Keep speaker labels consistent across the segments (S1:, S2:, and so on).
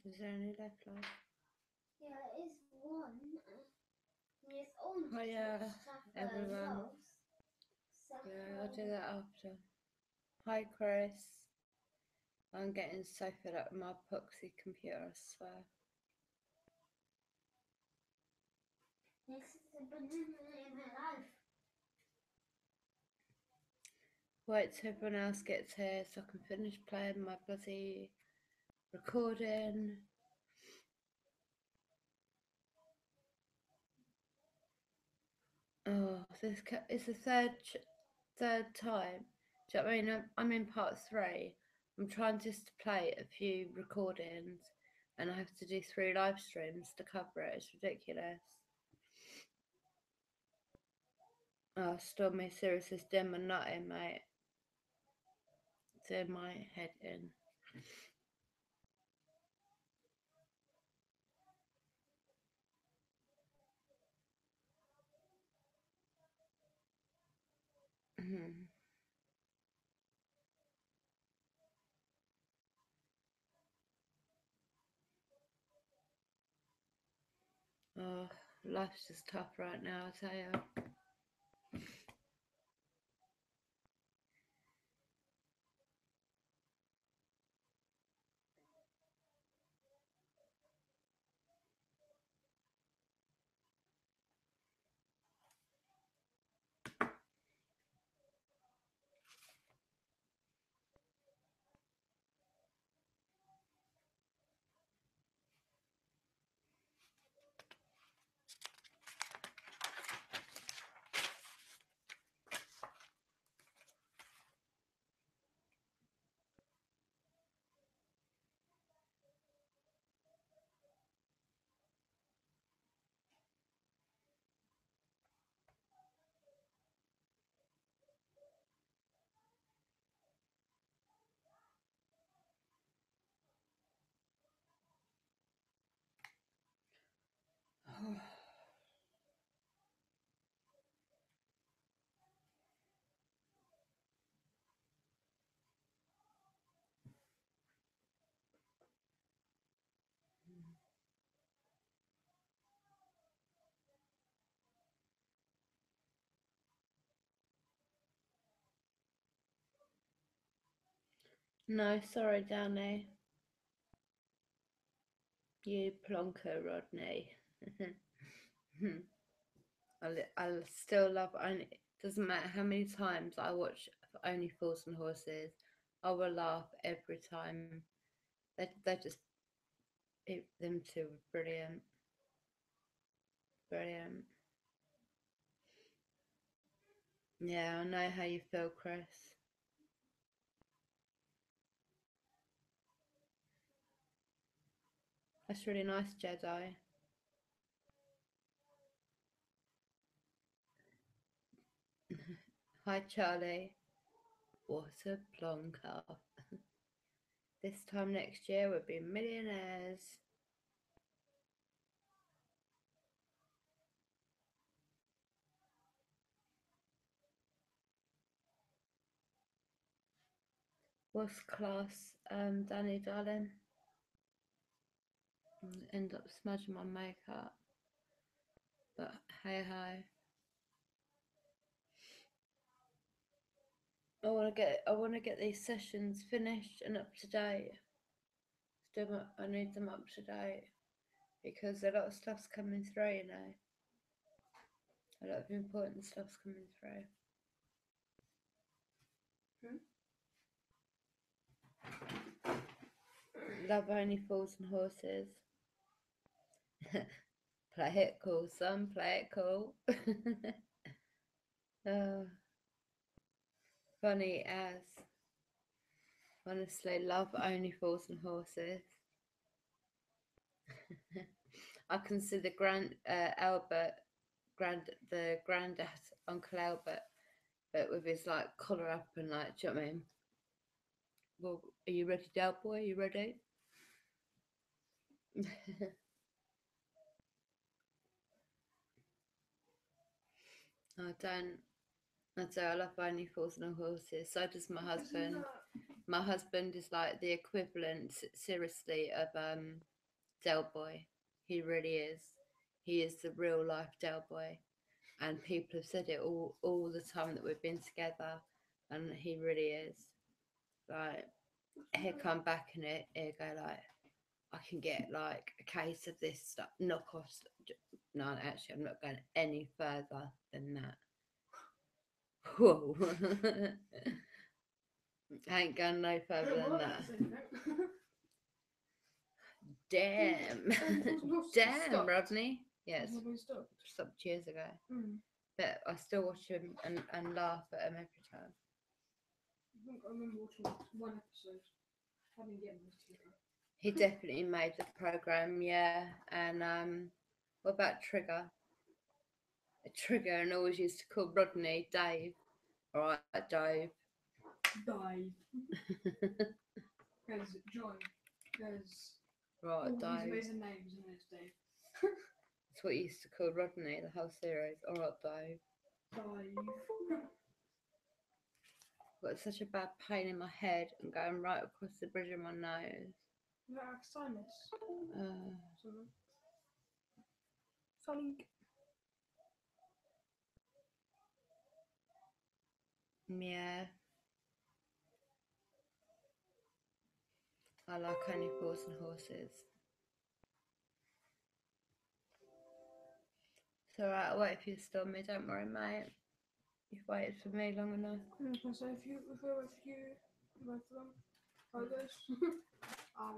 S1: Is there any left, love?
S2: Yeah, it is one. It's orange.
S1: Oh yeah, everyone.
S2: So
S1: Yeah, I'll do that after. Hi, Chris. I'm getting so fed up with my epoxy computer, I swear.
S2: this is the banana in my life.
S1: Wait till everyone else gets here so I can finish playing my bloody recording. Oh, this it's the third time. Do you know what I mean? I'm in part 3. I'm trying just to play a few recordings, and I have to do 3 live streams to cover it. It's ridiculous. Oh, Stormy Serious is doing my nutting, mate. Doing my head in. Oh, life's just tough right now, I tell you. No, sorry, Danny. You plonker, Rodney. I'll still love only. Doesn't matter how many times I watch Only Fools and Horses, I will laugh every time. They just them two are brilliant, brilliant. Yeah, I know how you feel, Chris. That's really nice, Jedi. Hi, Charlie. What a plonker. This time next year we'll be millionaires. What's class, Danny, darling? End up smudging my makeup. But hey ho. I wanna get these sessions finished and up to date. I need them up to date because a lot of stuff's coming through, you know. A lot of important stuff's coming through. Love Only Fools and Horses. Play it cool, son. Play it cool. Oh, funny as. Honestly, love Only Fools and Horses. I consider the granddad, Uncle Albert, but with his like collar up and like, do you know what I mean? Well, are you ready, Dad boy? Are you ready? I don't. I do. I love Only Fools and Horses. So does my husband. My husband is like the equivalent, seriously, of Del Boy. He really is. He is the real life Del Boy. And people have said it all the time that we've been together, and he really is. Like, he'll come back and he'll go like, I can get like a case of this stuff, knockoff stuff. No, actually, I'm not going any further than that. Whoa. I ain't going no further than that. Damn. Damn, Rodney. Yes. Stopped years ago. But I still watch him and laugh at him every time.
S2: I think I remember watching one episode. I didn't get this together.
S1: He definitely made the programme, yeah. And what about Trigger? Trigger, and always used to call Rodney Dave. Alright, Dave.
S2: There's John. There's
S1: Right,
S2: all these
S1: Dave.
S2: amazing names, and there's Dave.
S1: That's what you used to call Rodney, the whole series. Alright, Dave. Got such a bad pain in my head and going right across the bridge of my nose.
S2: Is that like sinus?
S1: Uh,
S2: Sonic.
S1: yeah. I like only fools and horses. It's alright, I'll wait for you to storm me, don't worry, mate. You've waited for me long enough.
S2: I was gonna say, if I wait for you, wait for them. How it goes? How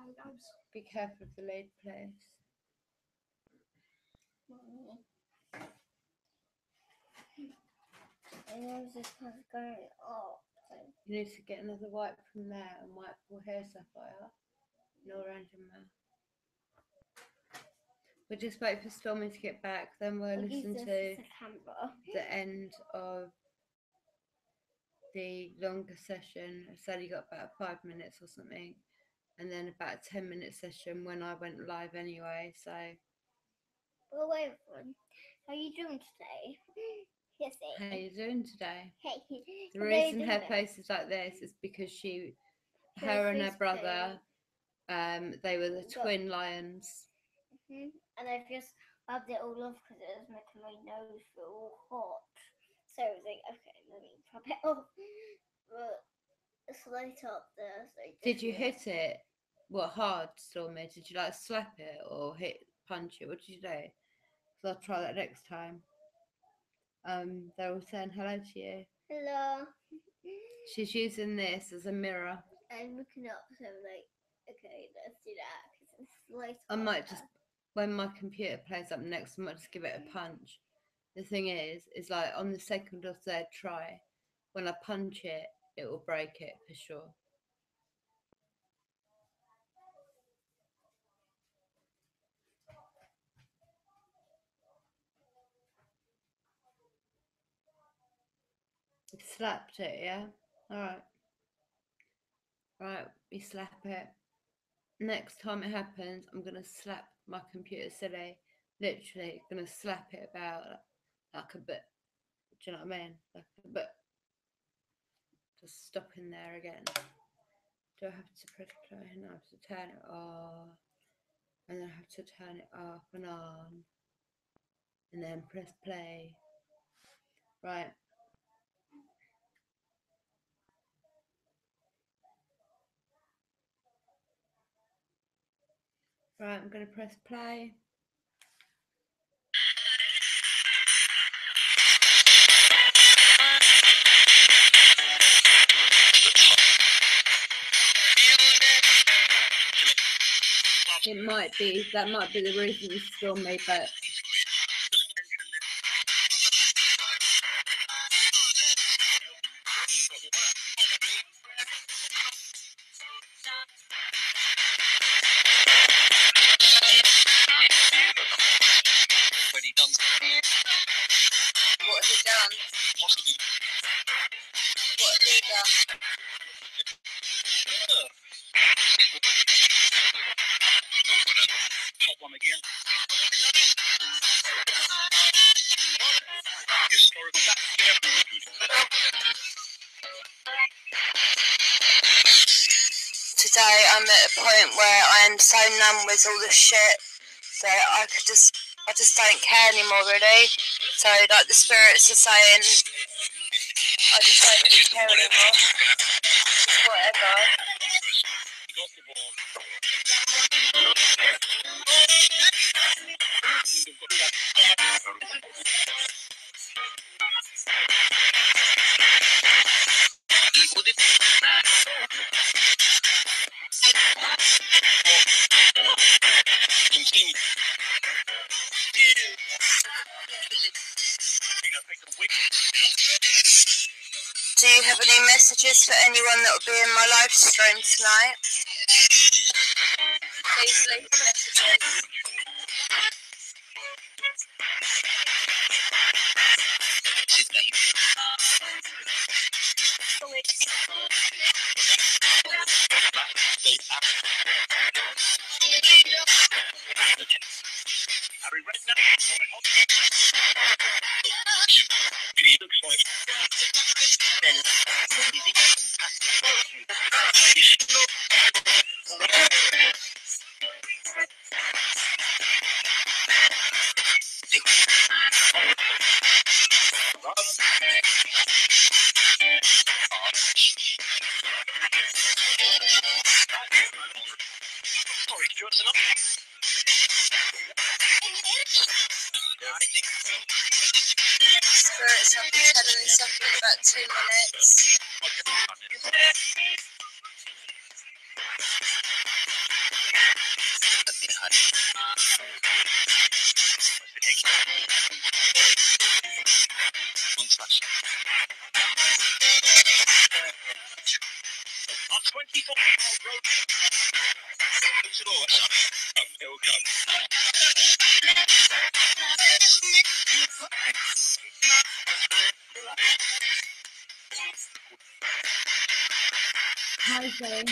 S2: it goes.
S1: Be careful of the lead, please.
S2: My nose is kind of going up.
S1: You need to get another wipe from there and wipe your hair sapphire and all around your mouth. We'll just wait for Stormy to get back, then we'll listen to the end of the longer session. It's only got about 5 minutes or something, and then about a 10-minute session when I went live anyway. So,
S2: Well, wait, everyone. How are you doing today? Yes,
S1: how are you doing today?
S2: Hey.
S1: The reason her face is like this is because her and her brother, they were the twin lions.
S2: And I've just rubbed it all off because it was making my nose feel hot. So I was like, okay, let me prop it off. But it's light up there. So
S1: did you hit it? What, hard, Stormy? Did you like slap it or punch it? What did you do? So I'll try that next time. They're all saying hello to you.
S2: Hello.
S1: She's using this as a mirror.
S2: I'm looking up, so I'm like, okay, let's do that because it's light.
S1: I might just, when my computer plays up next, I might just give it a punch. The thing is like on the second or third try, when I punch it, it will break it for sure. You slapped it, yeah? Alright. Right, you slap it. Next time it happens, I'm going to slap my computer silly. Literally, going to slap it about like a bit. Do you know what I mean? Like a bit. Just stop in there again. Do I have to press play? No, I have to turn it off. And then I have to turn it off and on. And then press play. Right. Right, I'm going to press play. That might be the reason you stormed me, but what has he done? What has he done?
S3: Hot one again.
S1: Today I'm at a point where I am so numb with all this shit that I just don't care anymore, really. So, like, the spirits are saying, I just don't really care anymore. Just whatever. Do you have any messages for anyone that will be in my live stream tonight? Please leave messages. Spirits, I'll be telling you something in about 2 minutes. Hi, Jane.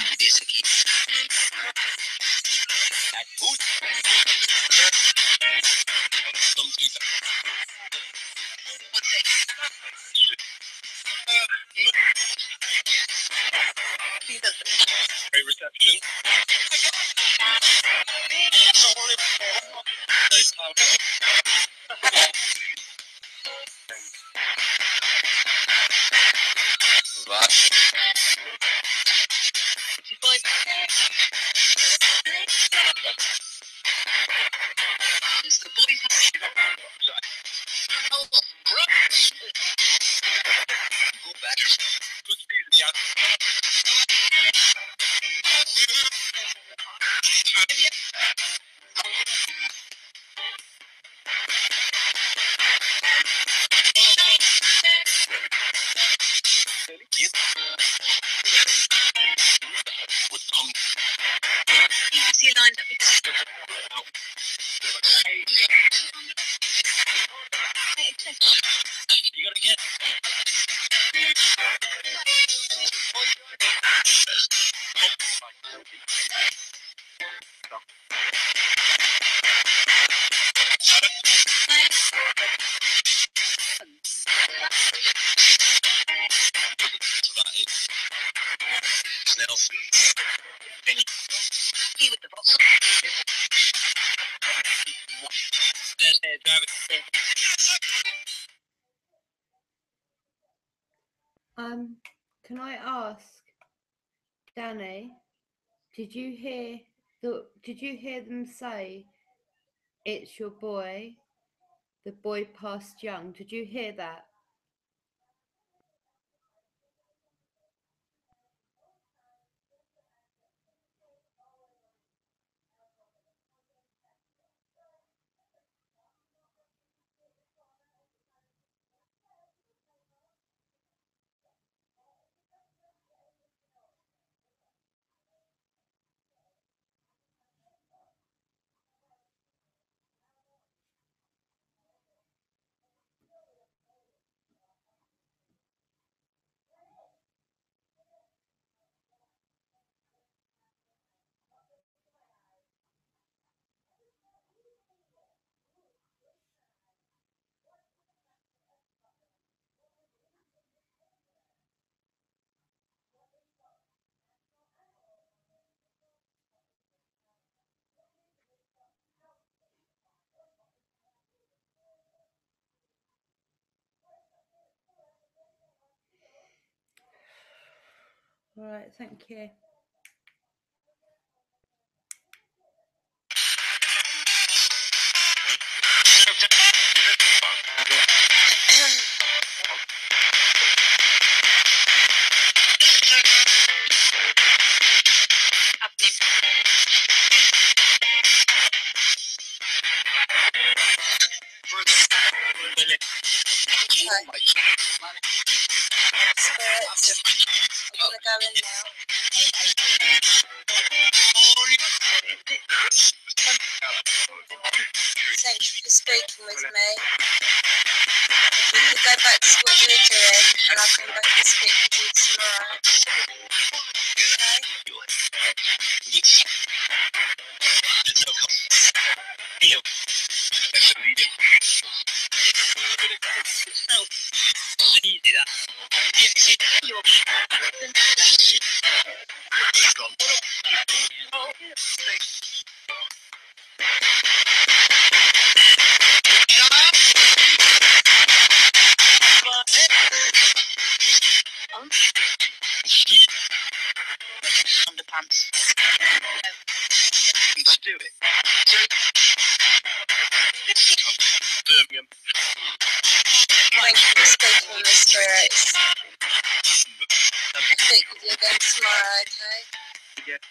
S1: Can I ask, Danny, did you hear them say it's your boy, the boy past young? Did you hear that? Alright, thank you.
S3: I'm gonna go in now. Thank you for speaking with me. If you could go back to what you were doing, and I'll come back and speak with you tomorrow. Underpants. Let's do it. Birmingham. Thank you for speaking with the spirits. I'll speak with you again tomorrow, okay? Yeah.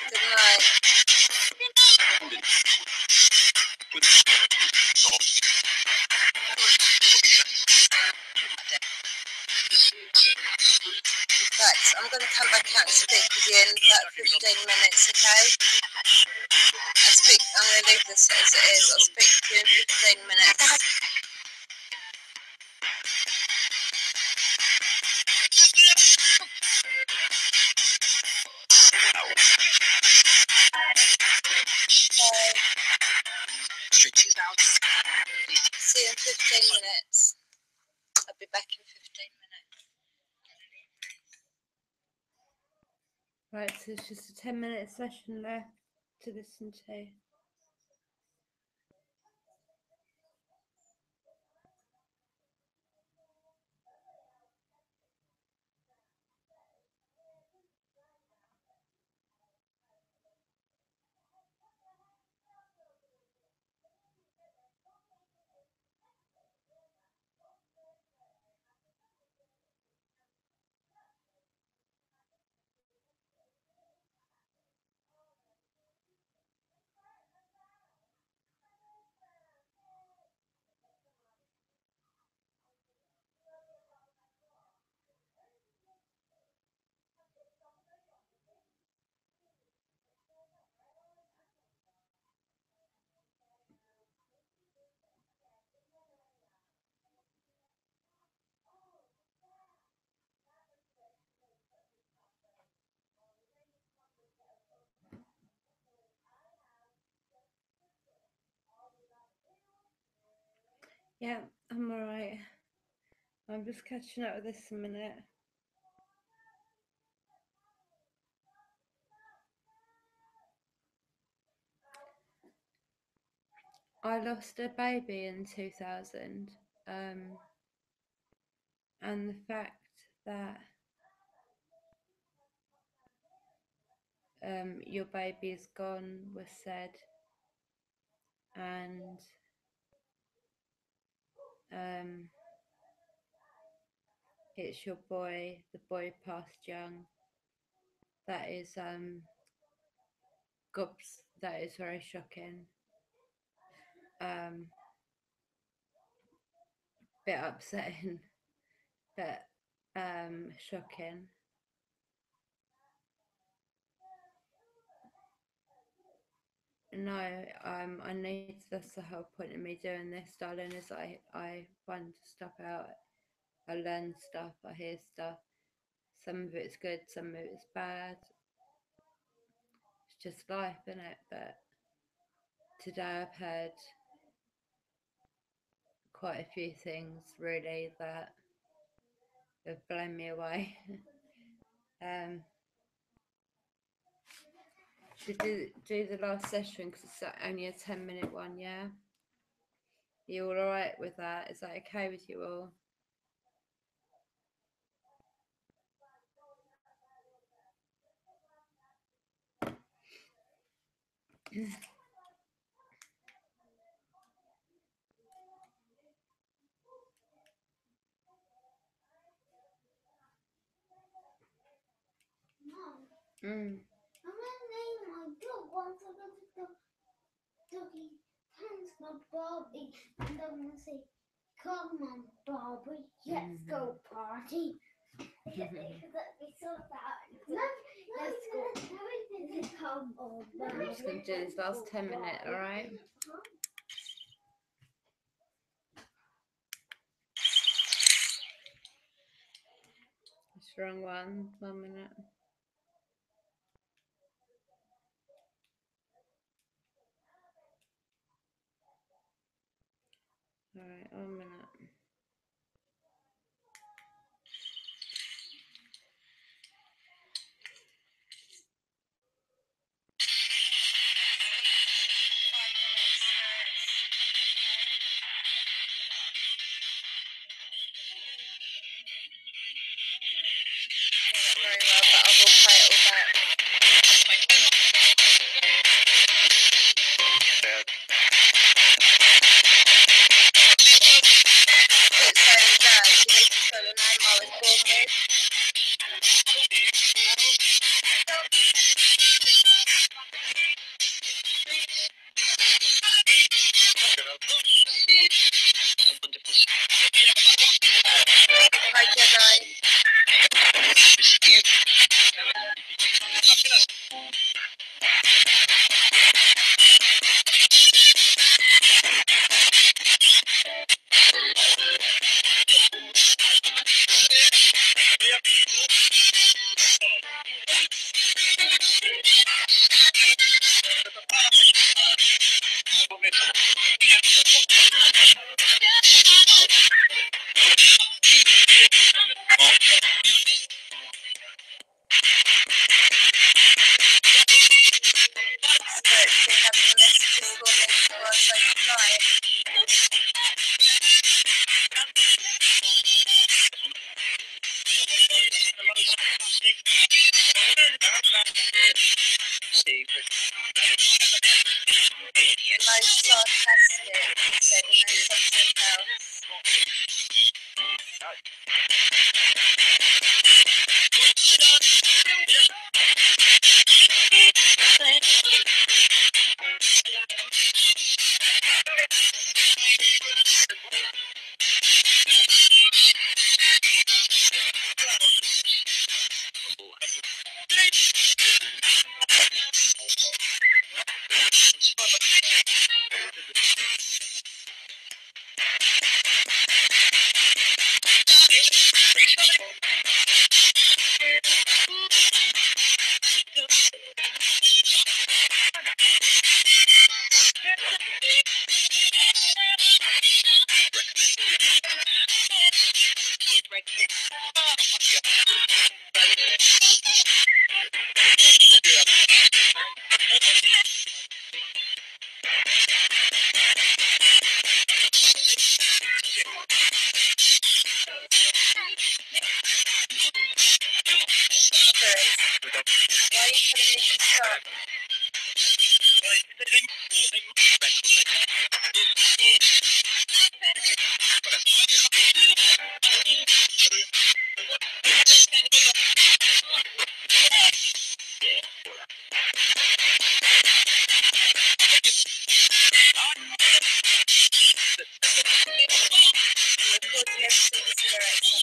S3: Good night. Right, I'm going to come back out and speak with you in about 15 minutes, okay? I'm going to leave this as it is. I'll speak to you in 15 minutes. See you in 15 minutes. I'll be back in 15 minutes.
S1: Right, so it's just a 10-minute session left to listen to. Yeah, I'm alright. I'm just catching up with this a minute. I lost a baby in 2000, and the fact that your baby is gone was said, and it's your boy. The boy passed young. That is gobs. That is very shocking. Bit upsetting, but shocking. No, I need. That's the whole point of me doing this, darling. Is I find stuff out. I learn stuff. I hear stuff. Some of it's good. Some of it's bad. It's just life, isn't it? But today I've heard quite a few things really that have blown me away. Should do the last session because it's only a 10-minute one, yeah? You all alright with that? Is that okay with you all?
S2: Mom,
S1: Mm.
S2: I'm gonna name my dog once I got the doggy hands my Barbie, and I'm gonna say, "Come on, Barbie, let's go party." That'd be so bad. Let's go. Come on,
S1: I'm
S2: Barbie.
S1: just going to do this last 10 minutes, alright? That's the wrong one. 1 minute. Alright, 1 minute.
S3: Very well, but I will play it all back. It's saying, Dad, you need to spell the name I was born with. Hi, Jedi. Spirits, you have a message for me before I say goodnight. Most sarcastic, he said, and then something else. Spirits, why are you telling me to stop? I'm recording everything, Spirits.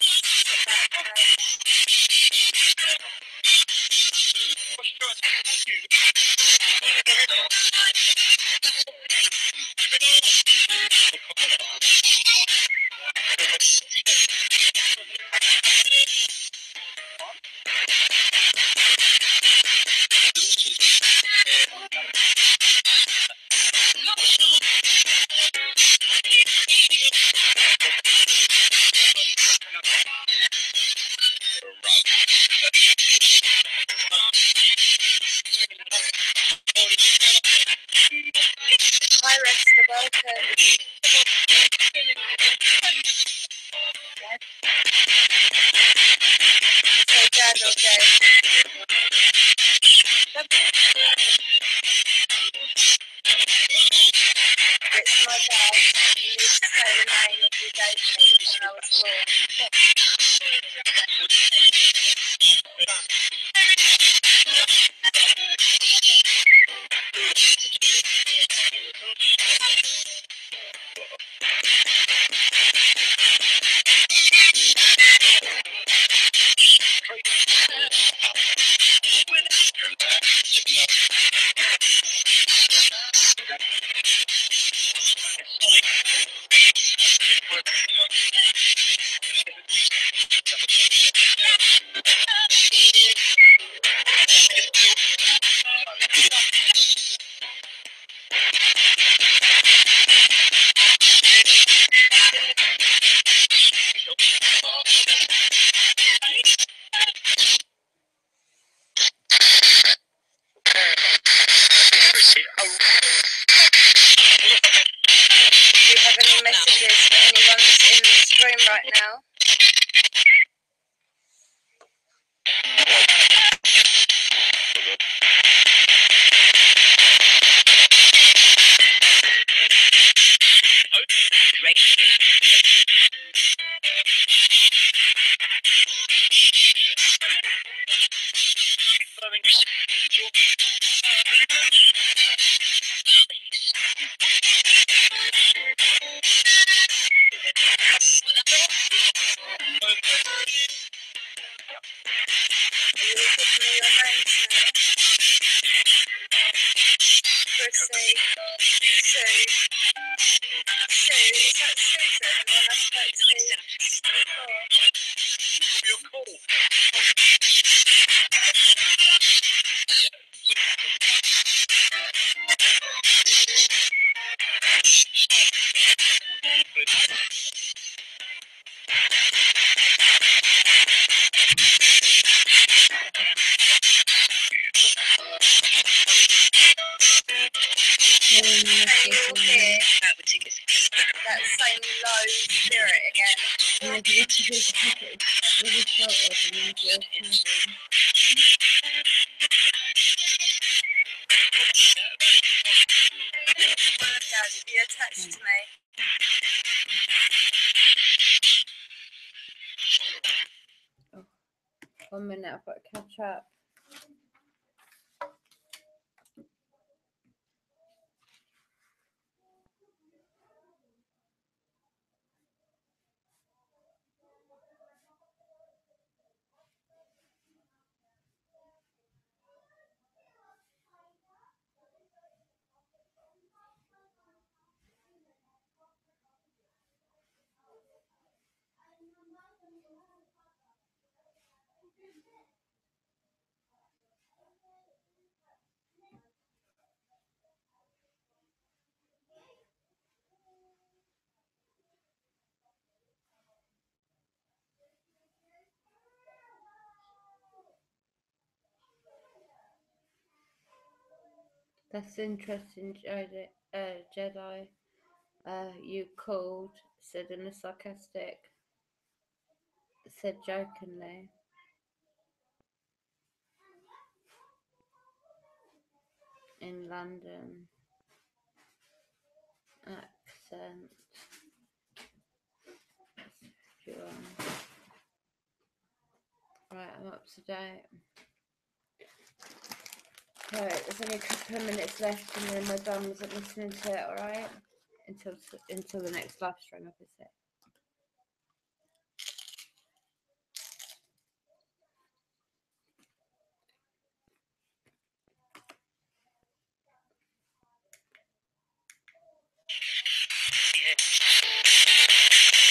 S3: Hi, Resta, welcome. So, Dad or Jay? Do you have any messages for anyone that's in this room right now? Are you all giving me your names now? Chrissy, Sue. Sue, is that Susan? The one I spoke to before? Can you all hear that same low spirit again? Dad, are you attached to me?
S1: 1 minute, I've got to catch up. That's interesting, Jedi. You called, said in a sarcastic, said jokingly. In London. Accent. Right, I'm up to date. Right, there's only a couple of minutes left and then my done isn't listening to it, alright? Until the next live stream, obviously.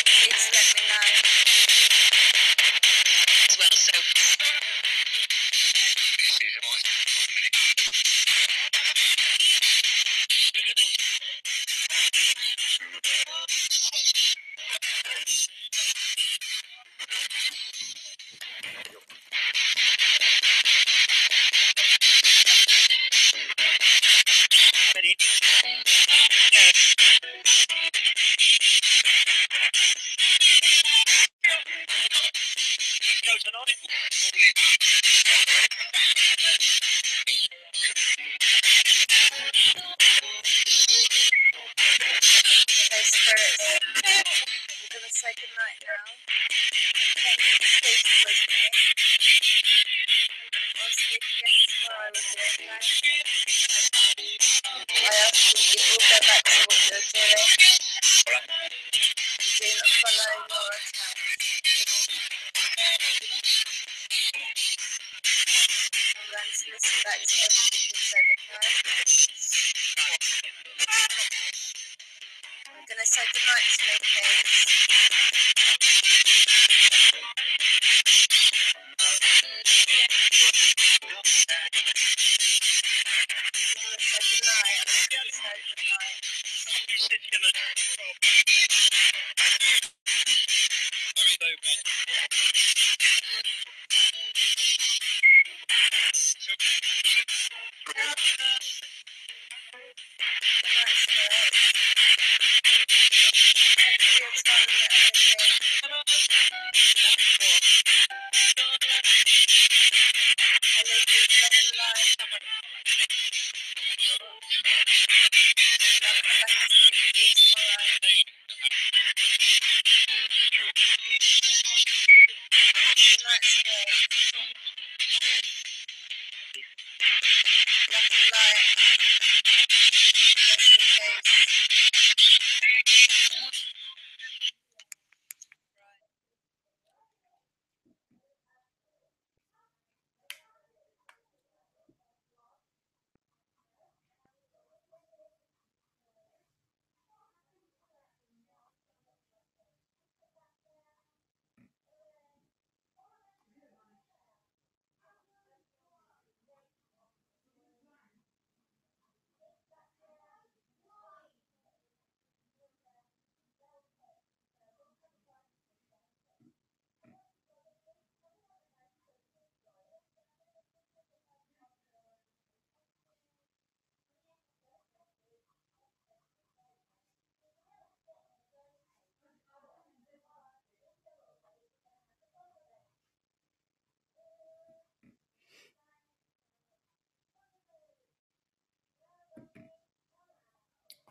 S3: Please let me know. As well, so. Okay, spirits, I'm going to say goodnight now. Thank you for speaking with me. I'll speak again tomorrow with you, okay? I ask that you all go back to what you're doing. You do not follow your attacks. going to listen back to everything you've said, okay? I'm going to say goodnight to me, please.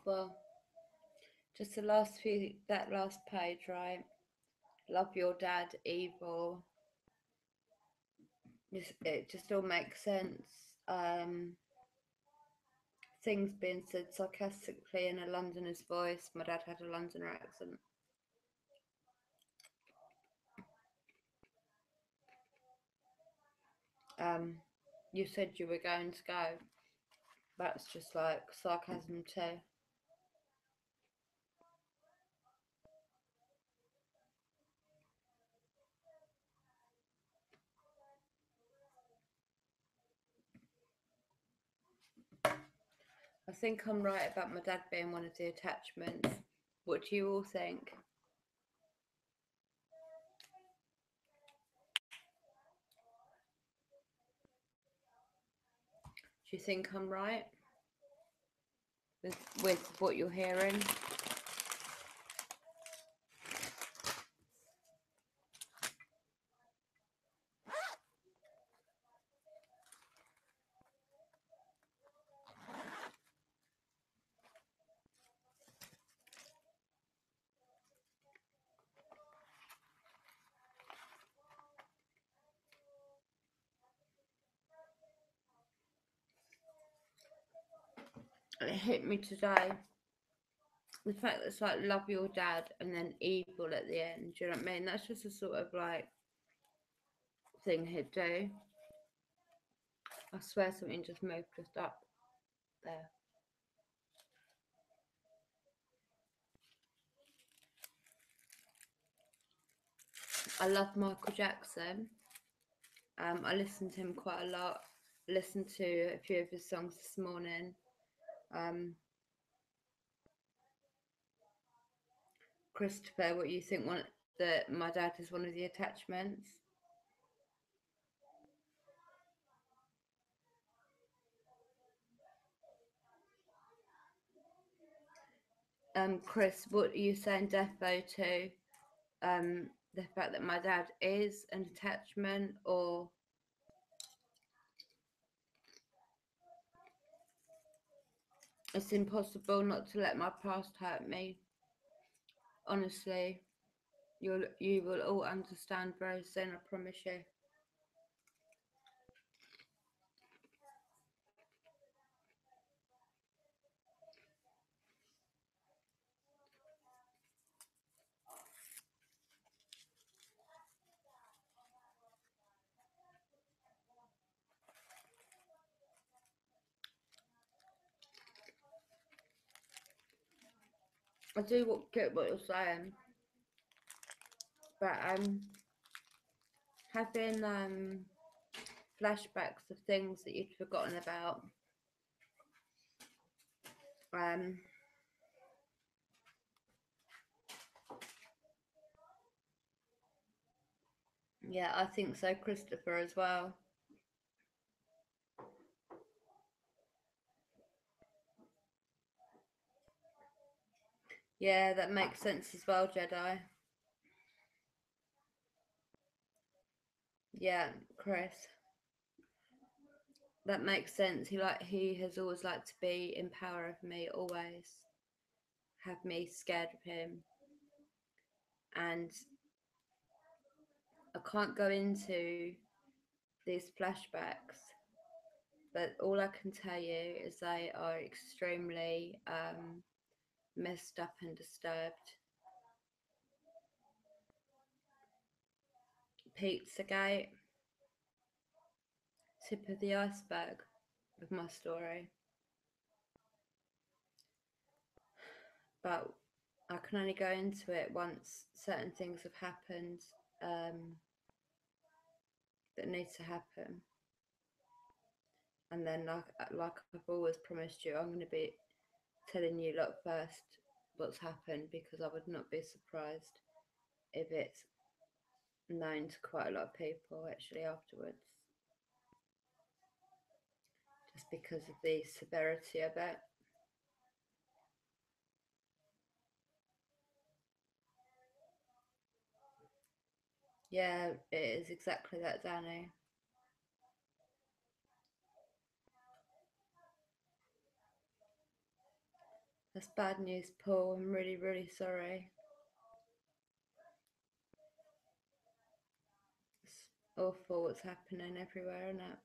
S1: Well, just the last few, that last page, right? Love your dad, evil. It just all makes sense. Things being said sarcastically in a Londoner's voice. My dad had a Londoner accent. You said you were going to go. That's just like sarcasm too. I think I'm right about my dad being one of the attachments. What do you all think? Do you think I'm right with what you're hearing? It hit me today. The fact that it's like love your dad and then evil at the end. Do you know what I mean? That's just a sort of like thing he'd do. I swear something just moved just up there. I love Michael Jackson. I listened to him quite a lot. Listened to a few of his songs this morning. Christopher, what you think that my dad is one of the attachments? Chris, what are you saying defo to the fact that my dad is an attachment, or it's impossible not to let my past hurt me? Honestly, you will all understand very soon, I promise you. I do get what you're saying, but having flashbacks of things that you'd forgotten about, um, yeah, I think so, Christopher, as well. Yeah, that makes sense as well, Jedi. Yeah, Chris. That makes sense. He has always liked to be in power of me, always have me scared of him. And I can't go into these flashbacks, but all I can tell you is they are extremely messed up and disturbed. Pizzagate, tip of the iceberg of my story. But I can only go into it once certain things have happened that need to happen. And then, like I've always promised you, I'm going to be telling you lot first what's happened, because I would not be surprised if it's known to quite a lot of people actually afterwards, just because of the severity of it. Yeah, it is exactly that, Danny. That's bad news, Paul. I'm really, really sorry. It's awful what's happening everywhere, isn't it?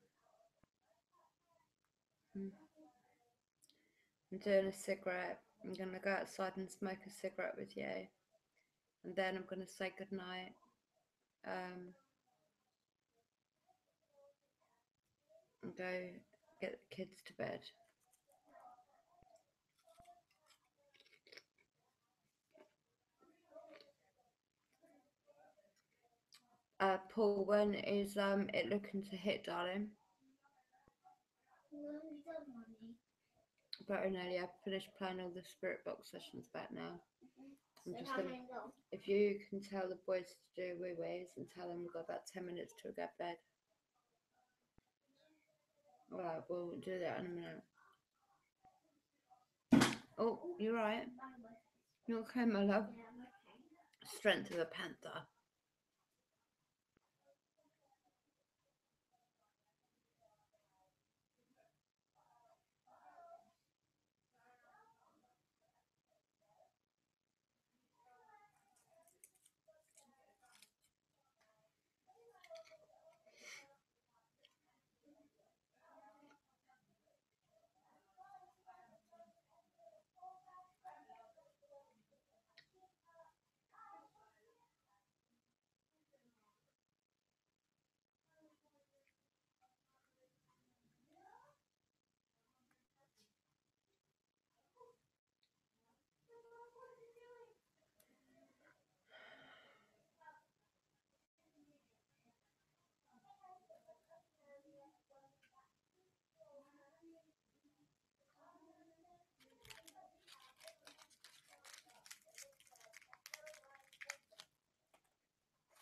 S1: I'm doing a cigarette. I'm going to go outside and smoke a cigarette with you. And then I'm going to say goodnight. And go get the kids to bed. Paul, when is it looking to hit, darling? Better nearly. I've finished playing all the spirit box sessions back now. I'm just gonna, if you can tell the boys to do wee-wees and tell them we've got about 10 minutes to go to bed. Alright, we'll do that in a minute. Oh, you're right. You okay, my love? Strength of a panther.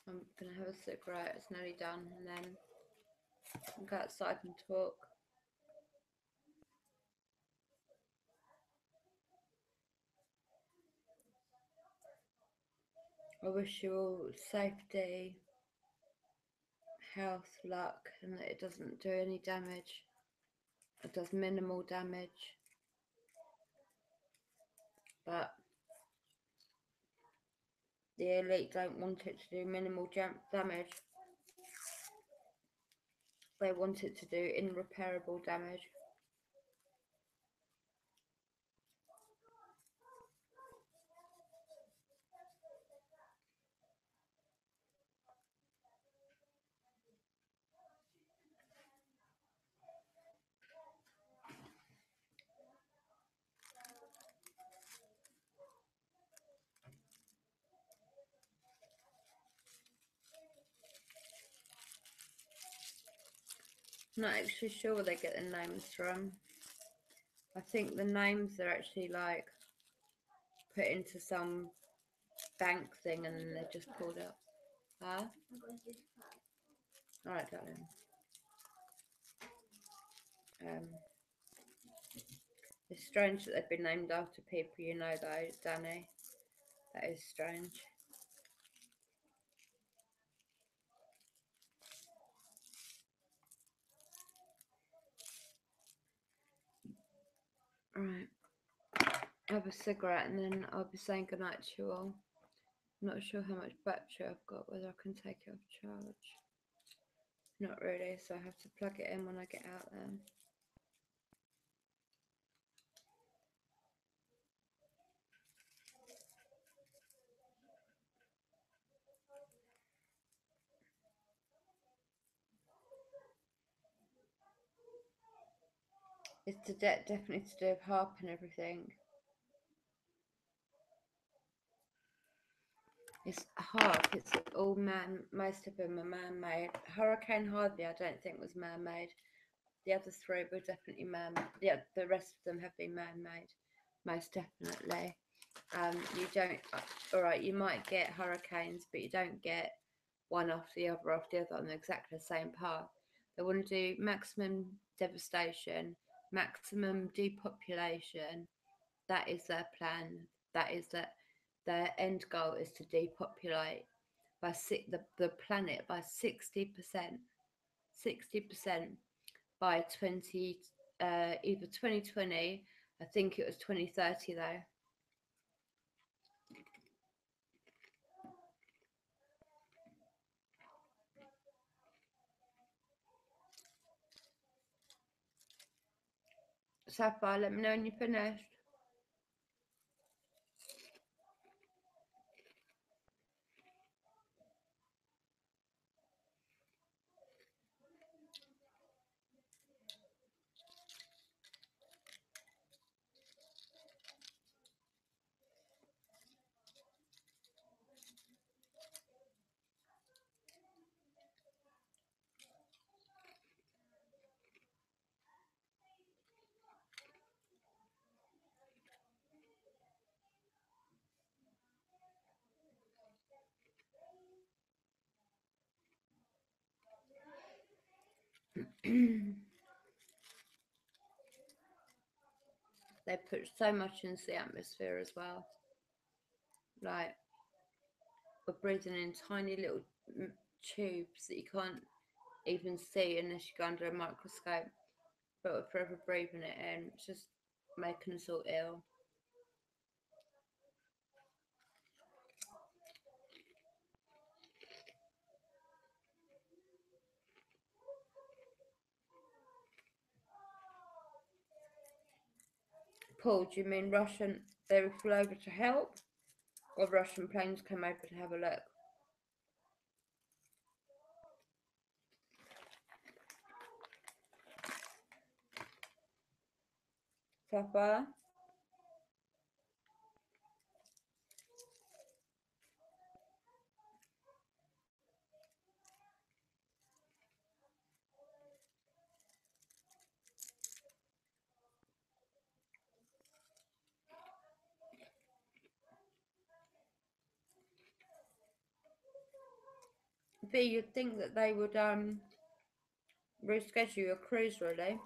S1: I'm gonna have a cigarette, it's nearly done, and then I'll go outside and talk. I wish you all safety, health, luck, and that it doesn't do any damage. It does minimal damage. But the elite don't want it to do minimal damage. They want it to do irreparable damage. I'm not actually sure where they get the names from. I think the names are actually like put into some bank thing and then they're just pulled up. Huh?
S2: I'm going to do the
S1: Alright, darling. It's strange that they've been named after people you know though, Danny. That is strange. Alright. Have a cigarette and then I'll be saying goodnight to you all. I'm not sure how much battery I've got, whether I can take it off charge. Not really, so I have to plug it in when I get out there. It's definitely to do with harp and everything. It's harp, it's all man, most of them are man-made. Hurricane Harvey I don't think was man-made. The other three were definitely man-made. Yeah, the rest of them have been man-made, most definitely. You don't, alright, you might get hurricanes, but you don't get one after the other on exactly the same path. They want to do maximum devastation, maximum depopulation. That is their plan. That is their end goal is to depopulate by the planet by 60%. 60% by either 2020, I think it was 2030 though. Sapphire, let me know when you're finished. They put so much into the atmosphere as well. Like, we're breathing in tiny little tubes that you can't even see unless you go under a microscope. But we're forever breathing it in. It's just making us all ill. Paul, do you mean Russian? They flew over to help, or Russian planes came over to have a look? Sapphire? V, you'd think that they would reschedule your cruise, really.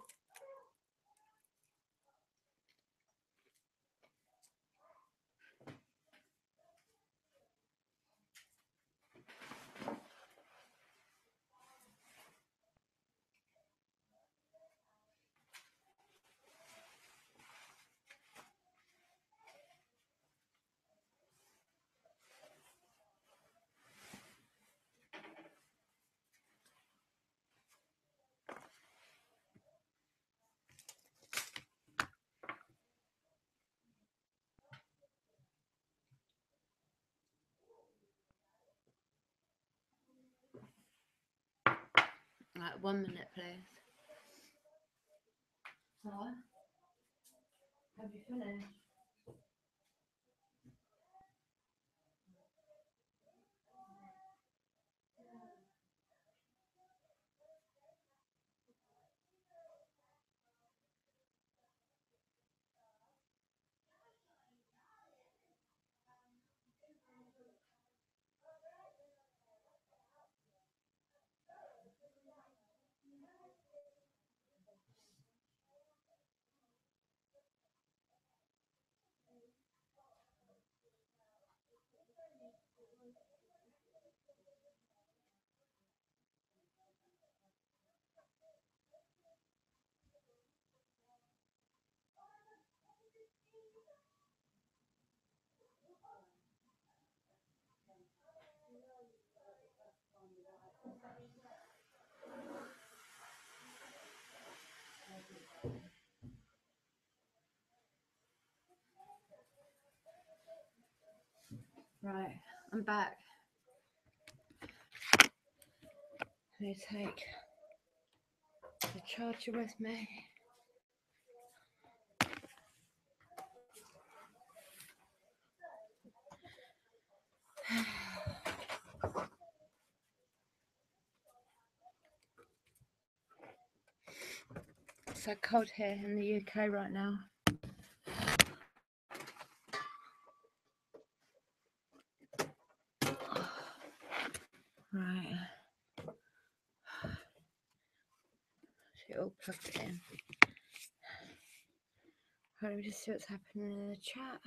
S1: Right, 1 minute, please. Huh? Have you finished? Right, I'm back. Let me take the charger with me. It's so cold here in the UK right now. Right. Should all plug it in. Let me just see what's happening in the chat.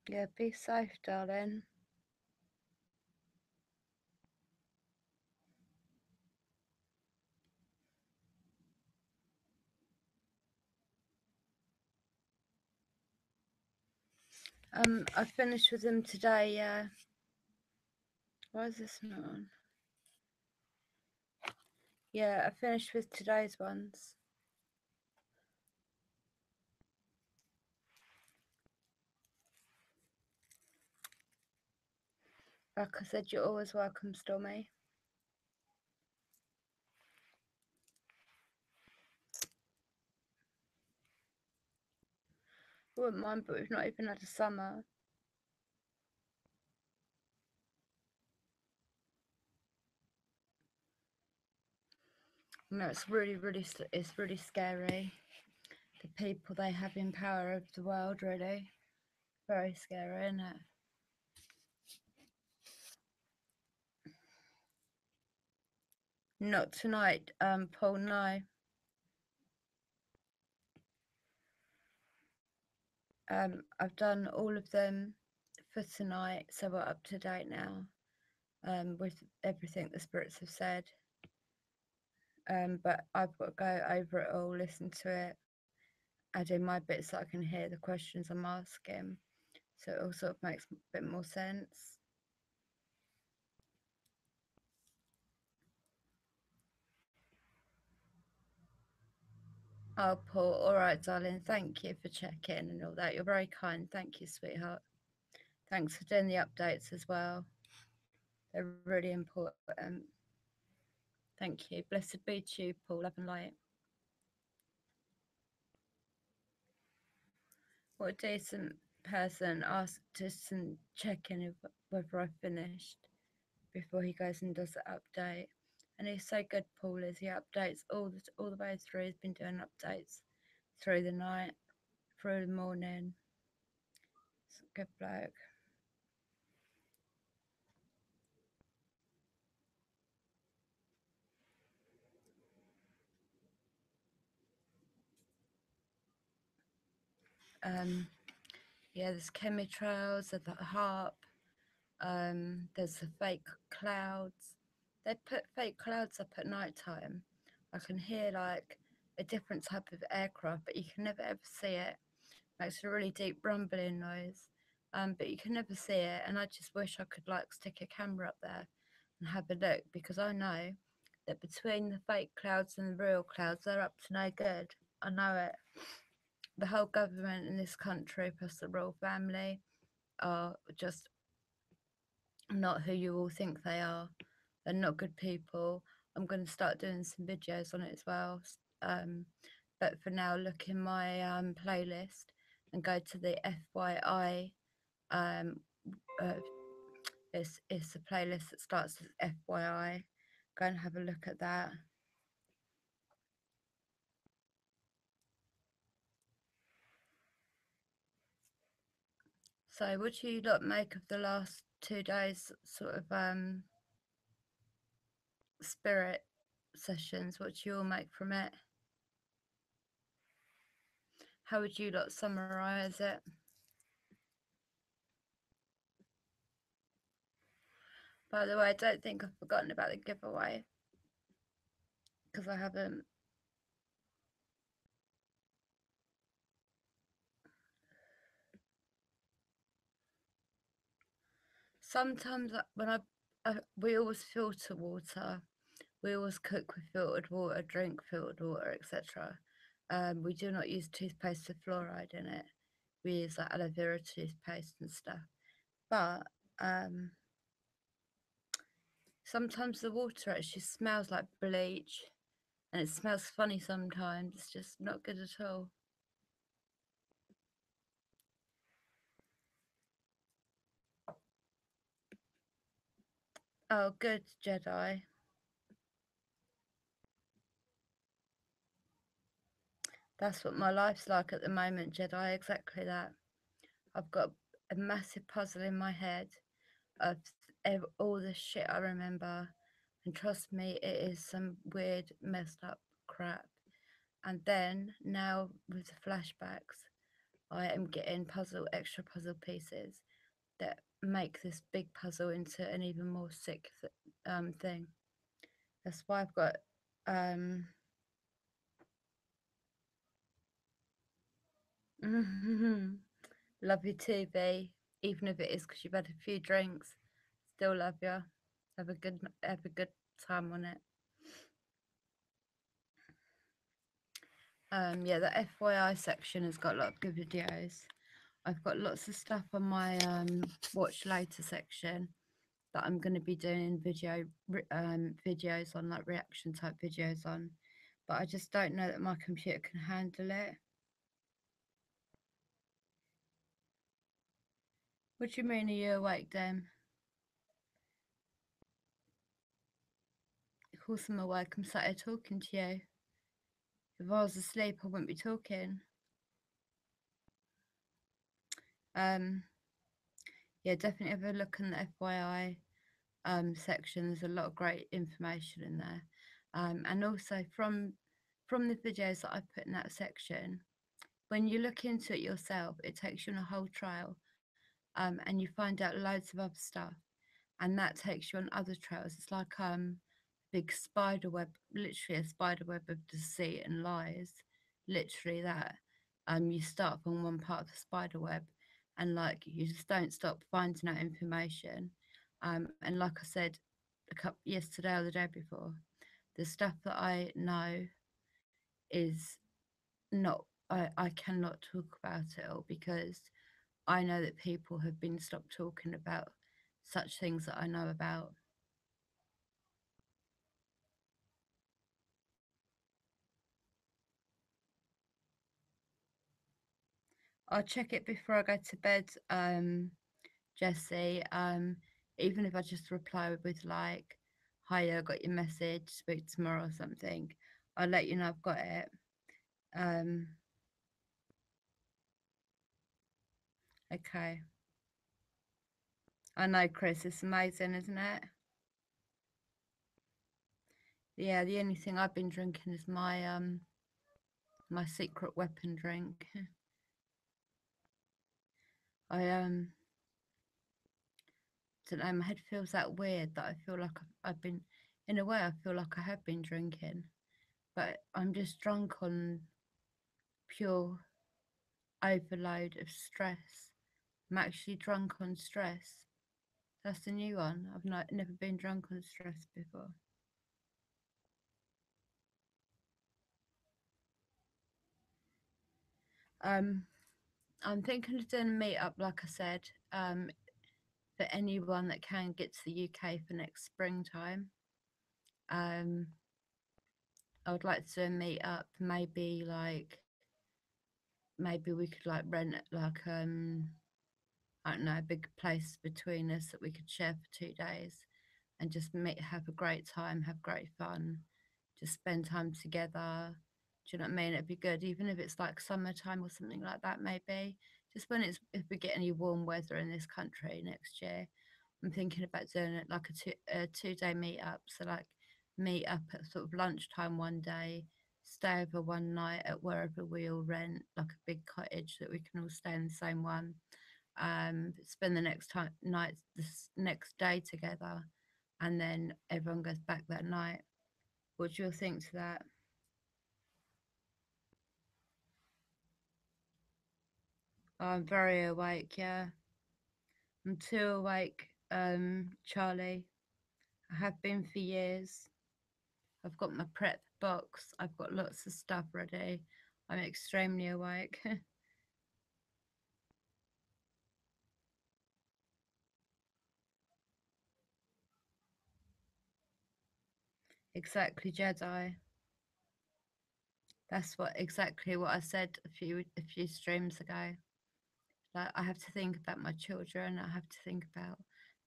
S1: Yeah, be safe, darling. I finished with them today, yeah. Why is this not on? Yeah, I finished with today's ones. Like I said, you're always welcome, Stormy. I wouldn't mind, but we've not even had a summer. No, it's really scary. The people they have in power over the world, really. Very scary, isn't it? Not tonight, Paul, no. I've done all of them for tonight, so we're up to date now, with everything the spirits have said. But I've got to go over it all, listen to it, add in my bits so I can hear the questions I'm asking, so it all sort of makes a bit more sense. Oh, Paul, all right, darling, thank you for checking and all that. You're very kind. Thank you, sweetheart. Thanks for doing the updates as well. They're really important. Thank you. Blessed be to you, Paul. Love and light. What a decent person asked to check in whether I finished before he goes and does the update. And he's so good, Paul, is he updates all the way through. He's been doing updates through the night, through the morning. It's a good bloke. Yeah, there's chemtrails at the harp. There's the fake clouds. They put fake clouds up at night time. I can hear like a different type of aircraft, but you can never ever see it. Makes a really deep rumbling noise. But you can never see it, and I just wish I could like stick a camera up there and have a look, because I know that between the fake clouds and the real clouds, they're up to no good. I know it. The whole government in this country, plus the royal family, are just not who you all think they are. They're not good people. I'm going to start doing some videos on it as well. But for now, look in my playlist and go to the FYI. Um, uh, it's a playlist that starts with FYI. Go and have a look at that. So, what do you lot make of the last 2 days, sort of spirit sessions? What do you all make from it? How would you lot summarize it? By the way, I don't think I've forgotten about the giveaway because I haven't. Sometimes we always filter water. We always cook with filtered water, drink filtered water, etc. We do not use toothpaste with fluoride in it. We use like aloe vera toothpaste and stuff. But sometimes the water actually smells like bleach, and it smells funny sometimes. It's just not good at all. Oh, good, Jedi. That's what my life's like at the moment, Jedi. Exactly that. I've got a massive puzzle in my head of all the shit I remember, and trust me, it is some weird, messed up crap. And then now with the flashbacks, I am getting extra puzzle pieces that make this big puzzle into an even more sick thing. That's why I've got um love you too, B. Even if it is because you've had a few drinks, still love you. Have a good time on it. Yeah, the FYI section has got a lot of good videos. I've got lots of stuff on my watch later section that I'm going to be doing videos on, like reaction type videos on, but I just don't know that my computer can handle it. What do you mean, are you awake, Dem? Of course I'm awake. I'm sat here talking to you. If I was asleep, I wouldn't be talking. Yeah, definitely have a look in the FYI section. There's a lot of great information in there, and also from the videos that I put in that section, when you look into it yourself, it takes you on a whole trail, and you find out loads of other stuff, and that takes you on other trails. It's like big spider web, literally a spider web of deceit and lies, literally that. You start from one part of the spider web, and like you just don't stop finding out information. And like I said, yesterday or the day before, the stuff that I know is not. I cannot talk about it all because I know that people have been stopped talking about such things that I know about. I'll check it before I go to bed, Jesse. Even if I just reply with like, "Hiya, I got your message. Speak tomorrow" or something. I'll let you know I've got it. Um, okay. I know, Chris. It's amazing, isn't it? Yeah. The only thing I've been drinking is my secret weapon drink. I don't know. My head feels that weird that I feel like I've been, in a way, I feel like I have been drinking, but I'm just drunk on pure overload of stress. I'm actually drunk on stress. That's the new one. I've never been drunk on stress before. Um, I'm thinking of doing a meetup, like I said, for anyone that can get to the UK for next springtime. Um, I would like to do a meetup, maybe we could like rent like I don't know, a big place between us that we could share for 2 days and just have a great time, have great fun, just spend time together. Do you know what I mean? It'd be good, even if it's like summertime or something like that, maybe. Just if we get any warm weather in this country next year, I'm thinking about doing it like a 2 day meetup. So like meet up at sort of lunchtime one day, stay over one night at wherever we all rent, like a big cottage that we can all stay in the same one. Spend the next day together, and then everyone goes back that night. What do you think to that? I'm very awake, yeah. I'm too awake, Charlie. I have been for years. I've got my prep box. I've got lots of stuff ready. I'm extremely awake. Exactly, Jedi. That's exactly what I said a few streams ago. Like, I have to think about my children. I have to think about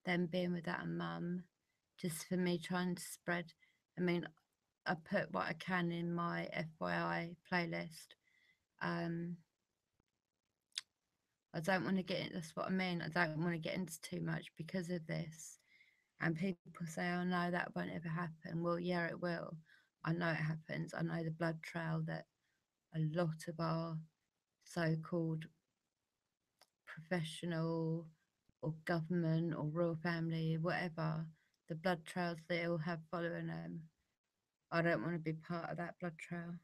S1: them being without a mum. Just for me trying to spread. I mean, I put what I can in my FYI playlist. Um, I don't want to get in, that's what I mean. I don't want to get into too much because of this. And people say, oh no, that won't ever happen. Well, yeah, it will. I know it happens. I know the blood trail that a lot of our so called professional or government or royal family, whatever, the blood trails they all have following them. I don't want to be part of that blood trail.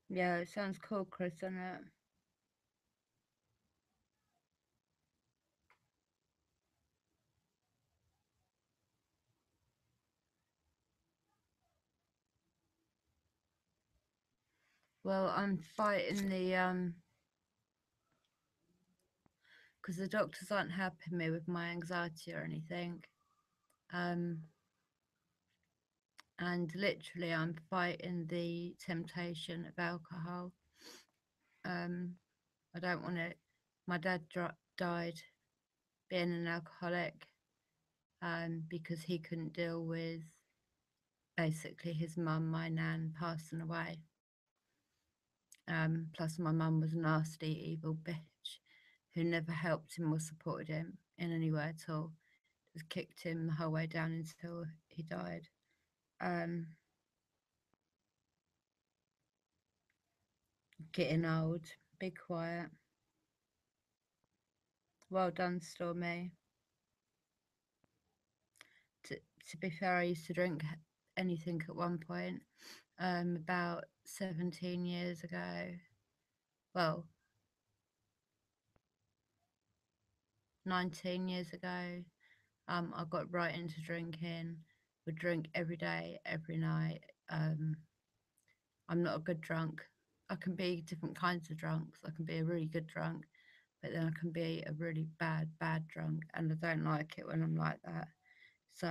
S1: Yeah, it sounds cool, Chris, doesn't it? Well, I'm fighting the because the doctors aren't helping me with my anxiety or anything. Um, and literally, I'm fighting the temptation of alcohol. I don't want to. My dad died being an alcoholic because he couldn't deal with basically his mum, my nan, passing away. Plus, my mum was a nasty, evil bitch who never helped him or supported him in any way at all. Just kicked him the whole way down until he died. Um, Getting old, be quiet. Well done, Stormy. To be fair, I used to drink anything at one point. About 17 years ago. Well, 19 years ago. I got right into drinking. Would drink every day, every night. I'm not a good drunk. I can be different kinds of drunks. I can be a really good drunk, but then I can be a really bad drunk, and I don't like it when I'm like that. So,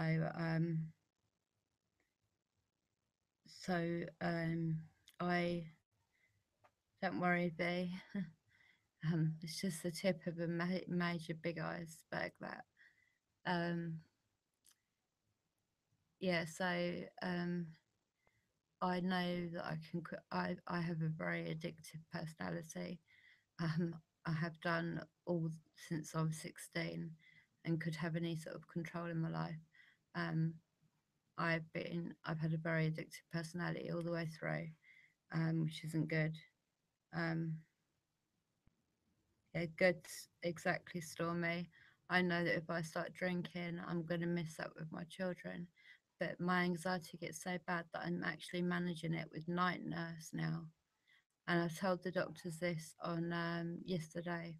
S1: I don't worry, V. It's just the tip of a major big iceberg. That, yeah. So, I know that I can. I have a very addictive personality. Um, I have done all since I was 16, and could have any sort of control in my life. Um, I've had a very addictive personality all the way through, which isn't good. Um, yeah, good, exactly, Stormy. I know that if I start drinking, I'm going to miss out with my children. But my anxiety gets so bad that I'm actually managing it with night nurse now. And I told the doctors this on yesterday,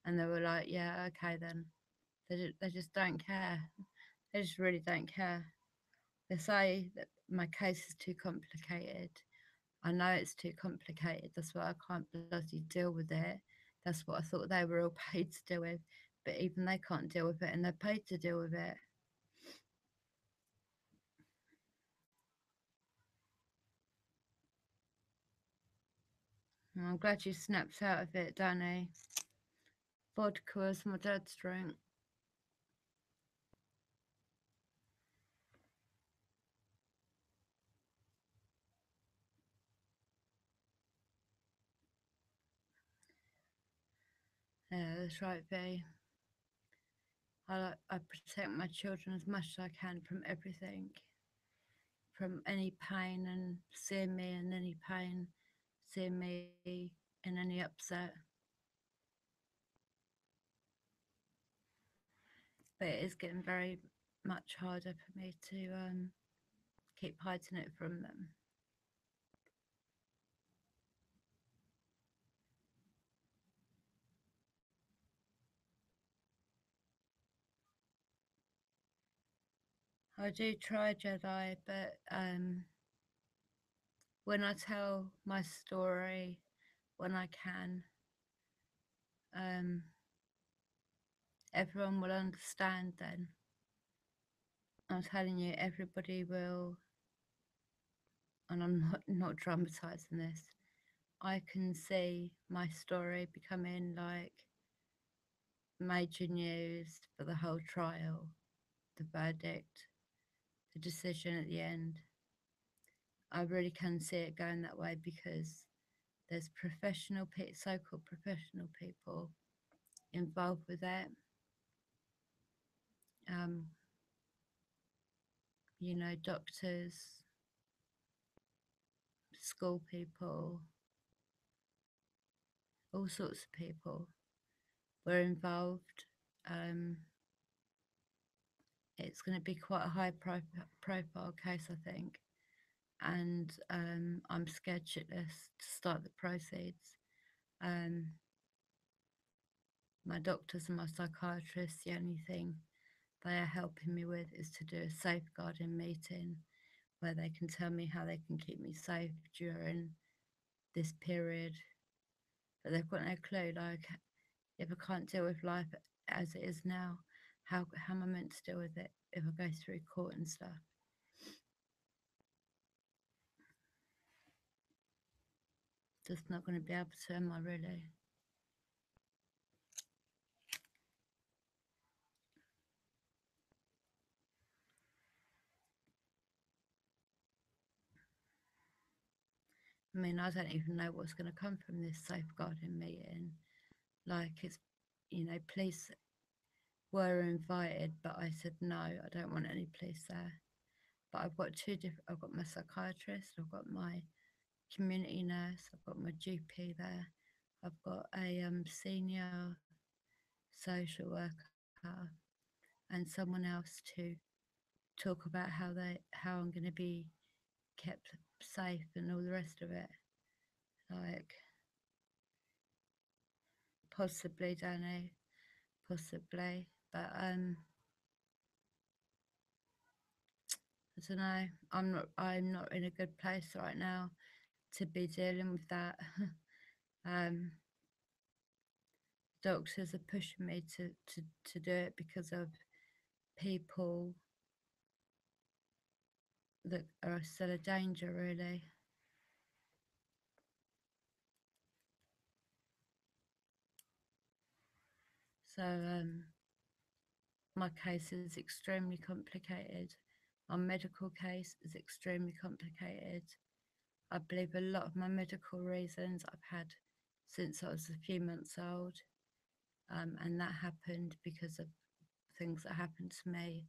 S1: and they were like, "Yeah, okay then." They just don't care. They just really don't care. They say that my case is too complicated. I know it's too complicated. That's why I can't bloody deal with it. That's what I thought they were all paid to deal with. But even they can't deal with it, and they're paid to deal with it. I'm glad you snapped out of it, Danny. Vodka was my dad's drink. Yeah, that's right, V. I protect my children as much as I can from everything, from any pain and seeing me in any pain, seeing me in any upset. But it is getting very much harder for me to keep hiding it from them. I do try Jedi, but when I tell my story, when I can, um, everyone will understand then. I'm telling you, everybody will, and I'm not dramatizing this. I can see my story becoming like major news for the whole trial, the verdict, the decision at the end. I really can see it going that way because there's so-called professional people involved with it. Um, you know, doctors, school people, all sorts of people were involved. Um, it's going to be quite a high profile case, I think. And I'm scared shitless to start the proceeds. Um, my doctors and my psychiatrists, the only thing they are helping me with is to do a safeguarding meeting where they can tell me how they can keep me safe during this period. But they've got no clue. Like, if I can't deal with life as it is now, how am I meant to deal with it if I go through court and stuff? Just not going to be able to, am I really? I mean, I don't even know what's going to come from this safeguarding meeting. Like, it's, you know, police were invited, but I said no, I don't want any police there. But I've got I've got my psychiatrist, I've got my community nurse, I've got my GP there, I've got a senior social worker, and someone else to talk about how I'm going to be kept safe and all the rest of it. Like, possibly, Danny, possibly, but I don't know. I'm not in a good place right now to be dealing with that. um, Doctors are pushing me to do it because of people that are still a danger, really. So my case is extremely complicated. My medical case is extremely complicated. I believe a lot of my medical reasons I've had since I was a few months old, and that happened because of things that happened to me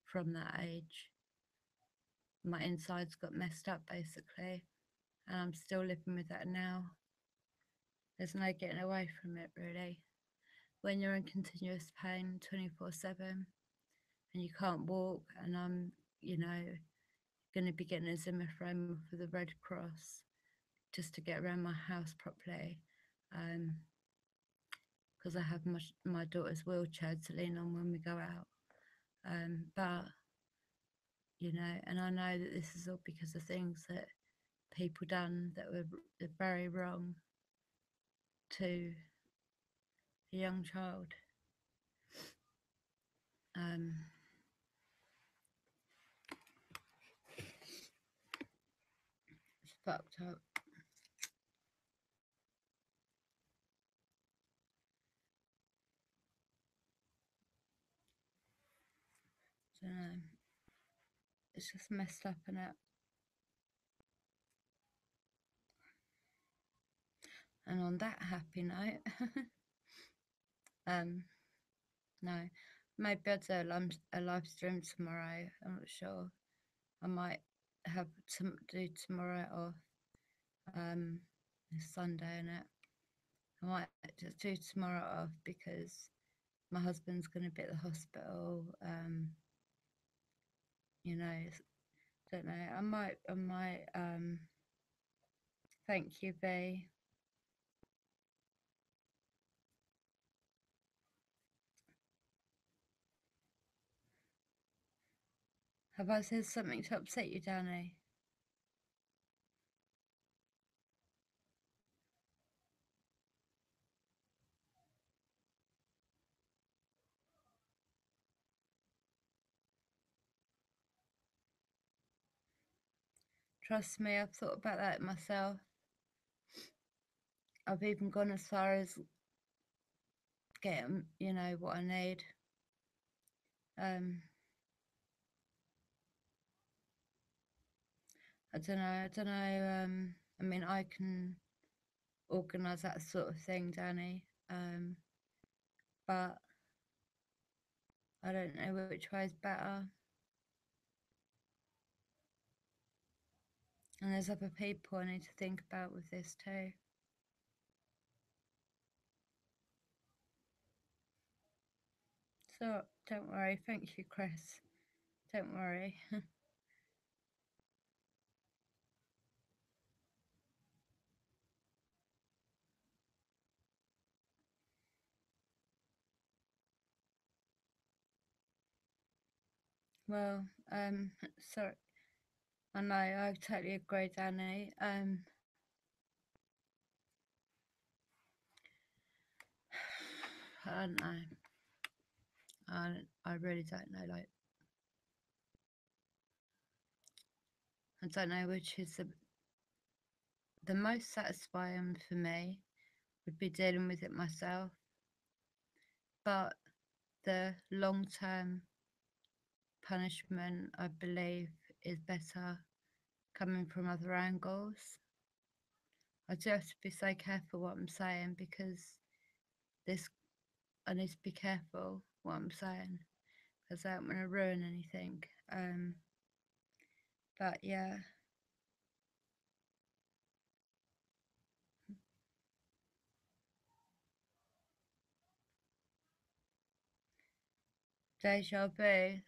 S1: from that age. My insides got messed up basically, and I'm still living with that now. There's no getting away from it, really. When you're in continuous pain 24/7 and you can't walk, and I'm, you know, going to be getting a Zimmer frame for the Red Cross just to get around my house properly, because I have my daughter's wheelchair to lean on when we go out. But, you know, and I know that this is all because of things that people done that were very wrong to a young child. It's fucked up. I don't know. It's just messed up in it. And on that happy note, Um, no, maybe I'll do a live stream tomorrow. I'm not sure. I might have to do tomorrow off. It's Sunday, isn't it? I might just do tomorrow off because my husband's going to be at the hospital. You know, don't know. I might. Thank you, B. Have I said something to upset you, Danny? Trust me, I've thought about that myself. I've even gone as far as getting, you know, what I need. Um, I don't know. I don't know. I mean, I can organise that sort of thing, Danny. But I don't know which way is better. And there's other people I need to think about with this too. So don't worry. Thank you, Chris. Don't worry. Well, sorry. I know. I totally agree, Danny. I don't know. I really don't know. Like, I don't know which is the most satisfying for me would be dealing with it myself, but the long term punishment, I believe, is better coming from other angles. I do have to be so careful what I'm saying because this I need to be careful what I'm saying because I don't want to ruin anything. But yeah, deja vu.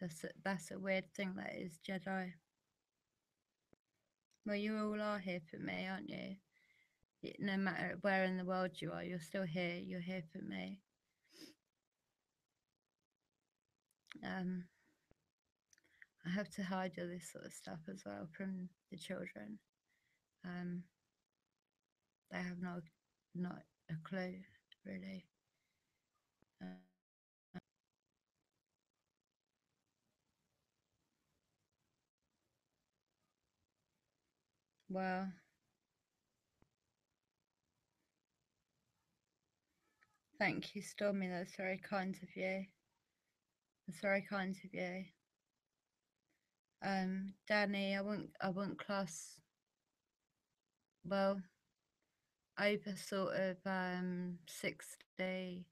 S1: That's a weird thing that is Jedi. Well, you all are here for me, aren't you? No matter where in the world you are, you're still here. You're here for me. Um, I have to hide all this sort of stuff as well from the children. Um, they have not a clue really. Uh, well, thank you, Stormy. That's very kind of you. That's very kind of you. Danny, I wouldn't class well over sort of 60,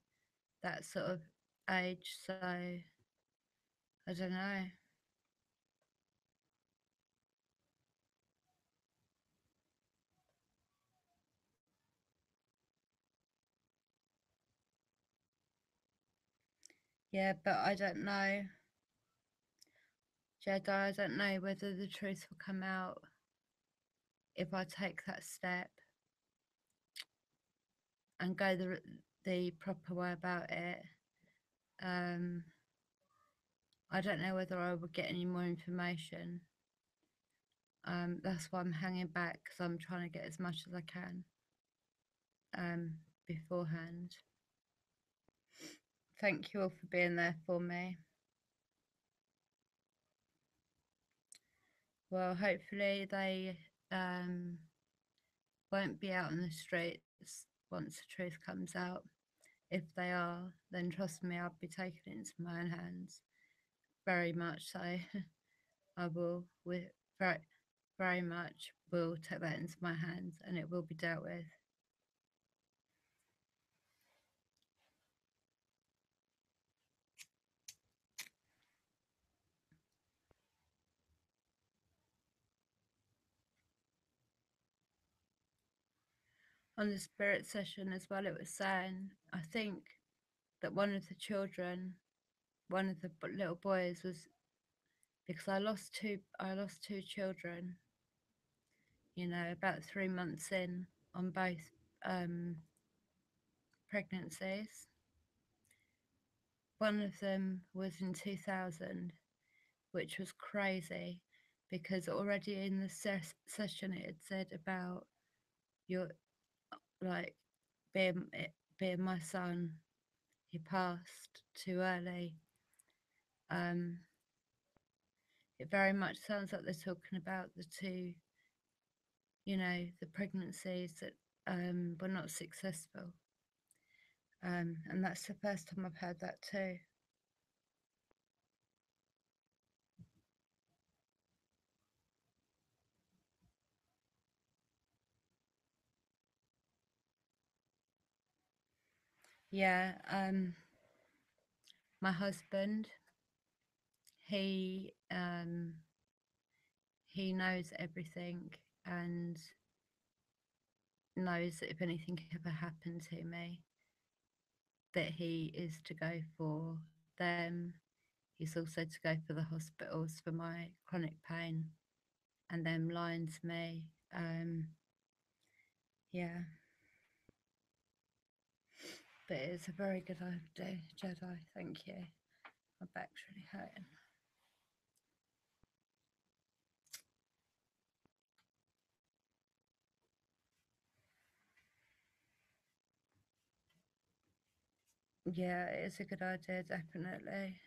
S1: that sort of age. So I don't know. Yeah, but I don't know, Jedi. I don't know whether the truth will come out if I take that step and go the proper way about it. Um, I don't know whether I will get any more information. That's why I'm hanging back because I'm trying to get as much as I can beforehand. Thank you all for being there for me. Well, hopefully they won't be out on the streets once the truth comes out. If they are, then trust me, I'll be taking it into my own hands. Very much so. I will, with very, very much, will take that into my hands and it will be dealt with. on the spirit session as well, it was saying, I think that one of the children, one of the little boys was, because I lost two children, you know, about 3 months in on both um, pregnancies. One of them was in 2000, which was crazy because already in the session it had said about your, like, being my son. He passed too early. Um, it very much sounds like they're talking about the two, you know, the pregnancies that were not successful. And that's the first time I've heard that too. Yeah, my husband, he he knows everything and knows that if anything ever happened to me, that he is to go for them. He's also to go for the hospitals for my chronic pain and them lying to me. Yeah, but it's a very good idea, Jedi. Thank you. My back's really hurting. Yeah, it's a good idea, definitely.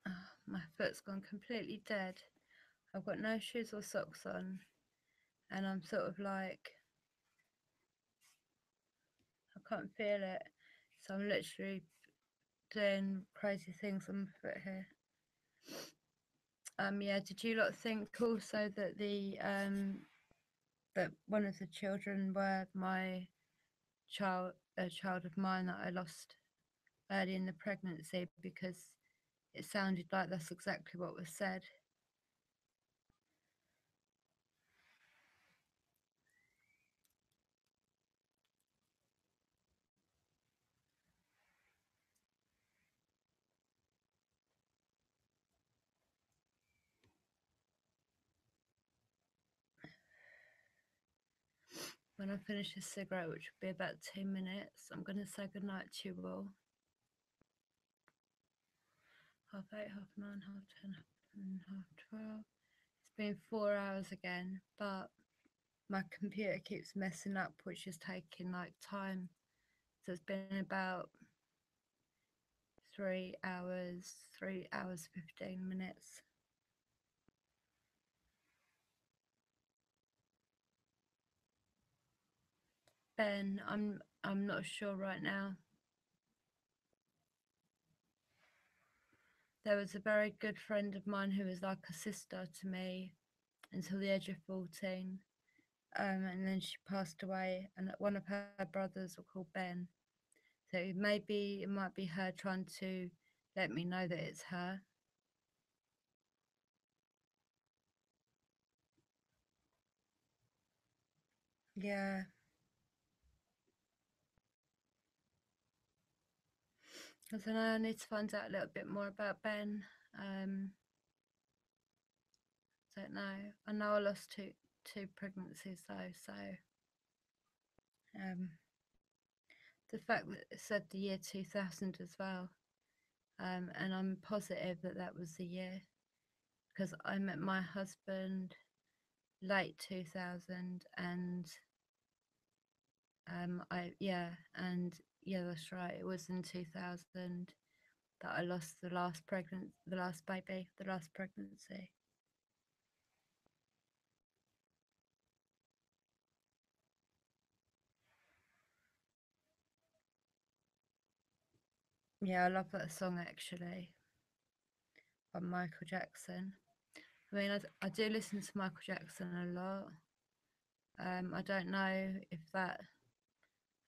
S1: Oh, my foot's gone completely dead. I've got no shoes or socks on, and I'm sort of like, I can't feel it. So I'm literally doing crazy things on my foot here. Yeah, did you lot think also that that one of the children were my a child of mine that I lost early in the pregnancy, because it sounded like that's exactly what was said. When I finish this cigarette, which will be about 2 minutes, I'm going to say goodnight to you all. 8:30, 9:30, 10:30, 12:30. It's been 4 hours again, but my computer keeps messing up, which is taking like time. So it's been about 3 hours 15 minutes. Ben, I'm not sure right now. There was a very good friend of mine who was like a sister to me until the age of 14. And then she passed away, and one of her brothers were called Ben. So maybe it might be her trying to let me know that it's her. Yeah, I don't know. I need to find out a little bit more about Ben. Don't know. I know I lost two pregnancies though, so um, the fact that it said the year 2000 as well, and I'm positive that that was the year, because I met my husband late 2000, and and yeah, that's right. It was in 2000 that I lost the last baby, the last pregnancy. Yeah, I love that song actually, by Michael Jackson. I mean, I do listen to Michael Jackson a lot. I don't know if that,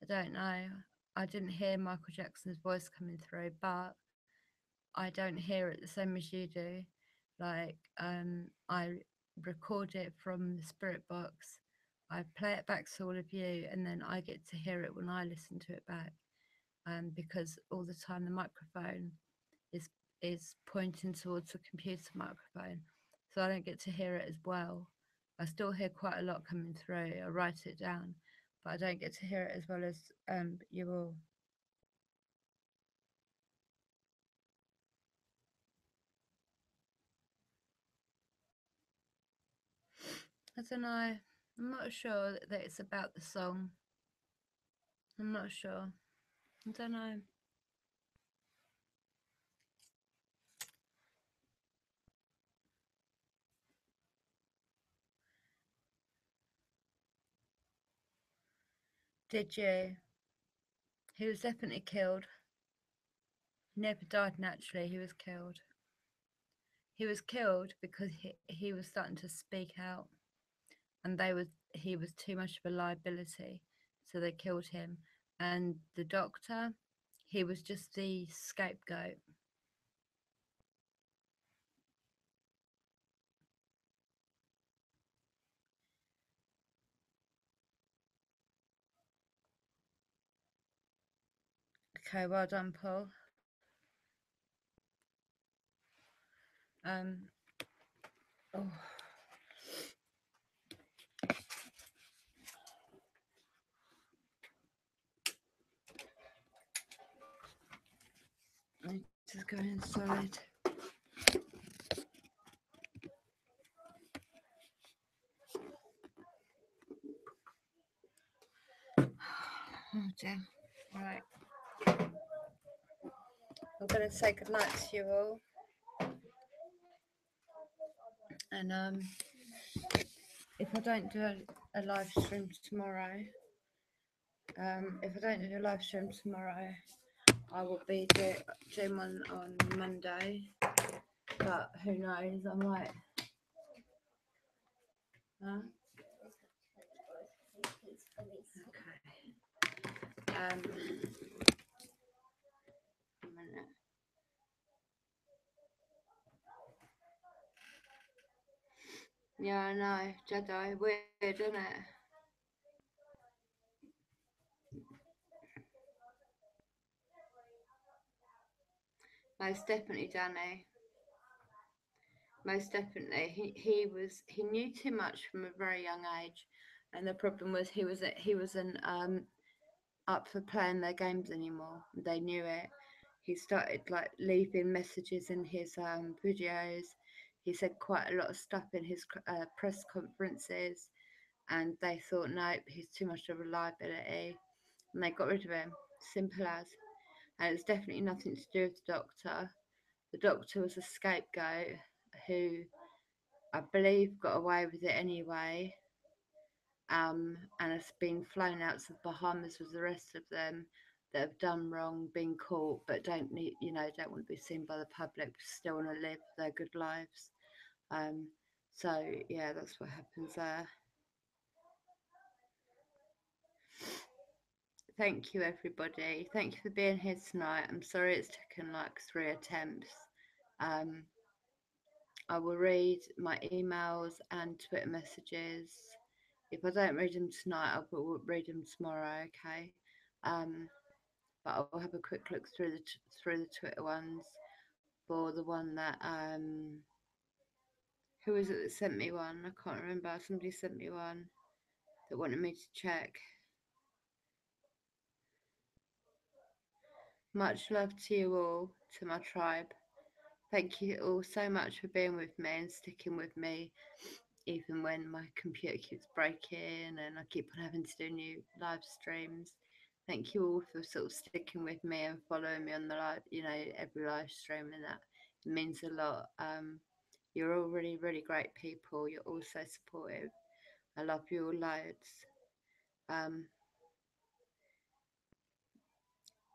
S1: I don't know. I didn't hear Michael Jackson's voice coming through, but I don't hear it the same as you do. Like, I record it from the spirit box. I play it back to all of you, and then I get to hear it when I listen to it back. Because all the time the microphone is is pointing towards the computer microphone, so I don't get to hear it as well. I still hear quite a lot coming through. I write it down, but I don't get to hear it as well as you all. I don't know. I'm not sure that it's about the song. I'm not sure. I don't know. Did you? He was definitely killed. He never died naturally. He was killed. He was killed because he was starting to speak out, and he was too much of a liability, so they killed him. And the doctor, he was just the scapegoat. Okay, well done, Paul. Um, oh, I need to go inside. Oh dear. Right. I'm gonna say goodnight to you all. And if I don't do a live stream tomorrow, I will be doing one on Monday. But who knows? I might. Huh? Okay. A minute. Yeah, I know. Jedi. Weird, isn't it? Most definitely, Danny. Most definitely. He knew too much from a very young age, and the problem was he wasn't up for playing their games anymore. They knew it. He started like leaving messages in his videos. He said quite a lot of stuff in his press conferences, and they thought, nope, he's too much of a liability, and they got rid of him. Simple as. And it's definitely nothing to do with the doctor. The doctor was a scapegoat who I believe got away with it anyway, and has been flown out to the Bahamas with the rest of them that have done wrong, been caught, but don't need, don't want to be seen by the public, still want to live their good lives. Um, so yeah, that's what happens there. Thank you, everybody. Thank you for being here tonight. I'm sorry it's taken like 3 attempts. Um, I will read my emails and Twitter messages. If I don't read them tonight, I will read them tomorrow. Okay. Um, but I'll have a quick look through the Twitter ones for the one that who was it that sent me one? I can't remember. Somebody sent me one that wanted me to check. Much love to you all, to my tribe. Thank you all so much for being with me and sticking with me, even when my computer keeps breaking and I keep on having to do new live streams. Thank you all for sort of sticking with me and following me on the live, every live stream, and that it means a lot. You're all really, really great people. You're all so supportive. I love you all loads. Um,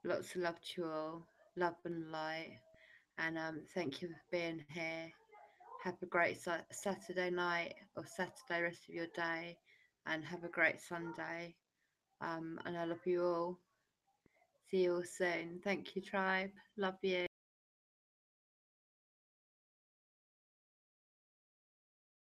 S1: Lots of love to you all. Love and light. And thank you for being here. Have a great Saturday night or Saturday rest of your day, and have a great Sunday. And I love you all. See you all soon. Thank you, tribe. Love you.